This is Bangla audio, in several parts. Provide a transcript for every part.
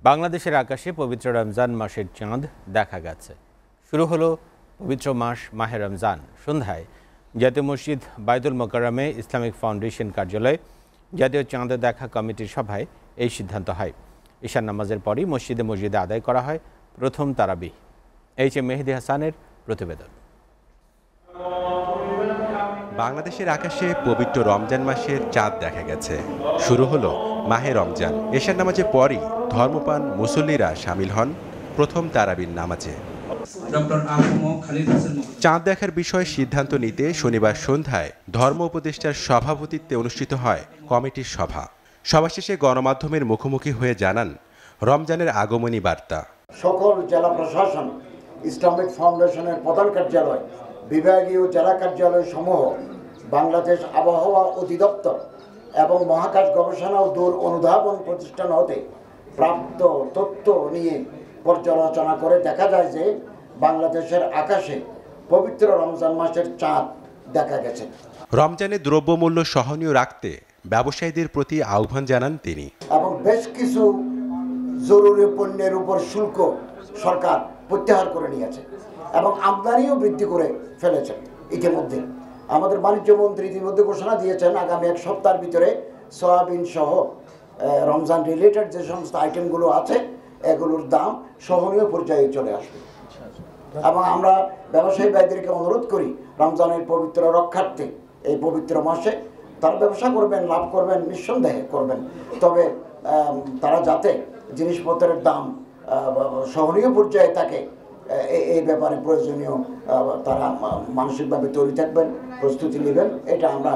বাংলাদেশের আকাশে পবিত্র রমজান মাসের চাঁদ দেখা গেছে। শুরু হলো পবিত্র মাস মাহে রমজান। সন্ধ্যায় জাতীয় মসজিদ বায়তুল মোকাররমে ইসলামিক ফাউন্ডেশন কার্যালয়ে জাতীয় চাঁদ দেখা কমিটির সভায় এই সিদ্ধান্ত হয়। ঈশান নামাজের পরই মসজিদে আদায় করা হয় প্রথম তারাবিহ। এইচ.এম. মেহেদী হাসানের প্রতিবেদন। বাংলাদেশের আকাশে পবিত্র রমজান মাসের চাঁদ দেখা গেছে। শুরু হলো মাহে রমজান। ঈশান নামাজের পরই ধর্মপ্রাণ মুসল্লিরা শামিল হন প্রথম তারাবির নামাজে। চাঁদ দেখার বিষয়ে সিদ্ধান্ত নিতে শনিবার সন্ধ্যায় ধর্ম উপদেষ্টার সভাপতিত্বে অনুষ্ঠিত হয় কমিটির সভা। সভা শেষে গণমাধ্যমের মুখোমুখি হয়ে জানান রমজানের আগমনী বার্তা। সকল জেলা প্রশাসন, ইসলামিক ফাউন্ডেশনের প্রধান কার্যালয়, বিভাগীয় জেলা কার্যালয় সমূহ, বাংলাদেশ আবহাওয়া অধিদপ্তর এবং মহাকাশ গবেষণা ও দূর অনুধাবন প্রতিষ্ঠান হতে প্রাপ্ত তথ্য নিয়ে পর্যালোচনা করে দেখা যায় যে বাংলাদেশের আকাশে পবিত্র রমজান মাসের চাঁদ দেখা গেছে। রমজানে দ্রব্যমূল্য সহনীয় রাখতে ব্যবসায়ীদের প্রতি আহ্বান জানান তিনি। এবং বেশ কিছু জরুরি পণ্যের উপর শুল্ক সরকার প্রত্যাহার করে নিয়েছে এবং আমদানিও বৃদ্ধি করে ফেলেছে। ইতিমধ্যে আমাদের বাণিজ্য মন্ত্রী ইতিমধ্যে ঘোষণা দিয়েছেন আগামী এক সপ্তাহের ভিতরে সয়াবিন সহ রমজান রিলেটেড যে সমস্ত আইটেমগুলো আছে এগুলোর দাম সহনীয় পর্যায়ে চলে আসবে। এবং আমরা ব্যবসায়ী ভাইদেরকে অনুরোধ করি রমজানের পবিত্র রক্ষার্থে এই পবিত্র মাসে তারা ব্যবসা করবেন, লাভ করবেন, নিঃসন্দেহে করবেন, তবে তারা যাতে জিনিসপত্রের দাম সহনীয় পর্যায়ে থাকে এই ব্যাপারে প্রয়োজনীয় তারা মানসিকভাবে তৈরি থাকবেন, প্রস্তুতি নেবেন, এটা আমরা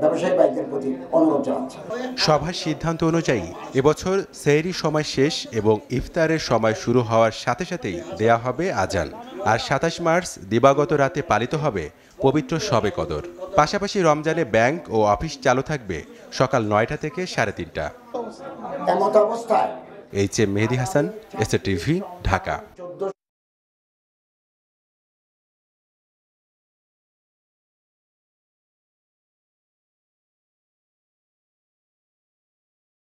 ব্যবসায়ী ভাইদের প্রতি অনুরোধ জানাচ্ছি। সভার সিদ্ধান্ত অনুযায়ী এবছর সেহরির সময় শেষ এবং ইফতারের সময় শুরু হওয়ার সাথে সাথেই দেয়া হবে আজান। আর 27 মার্চ দিবাগত রাতে পালিত হবে পবিত্র শবে কদর। পাশাপাশি রমজানে ব্যাংক ও অফিস চালু থাকবে সকাল 9টা থেকে 3:30টা। এমত অবস্থায় এইচ.এম. মেহেদী হাসান, এসএ টিভি, ঢাকা।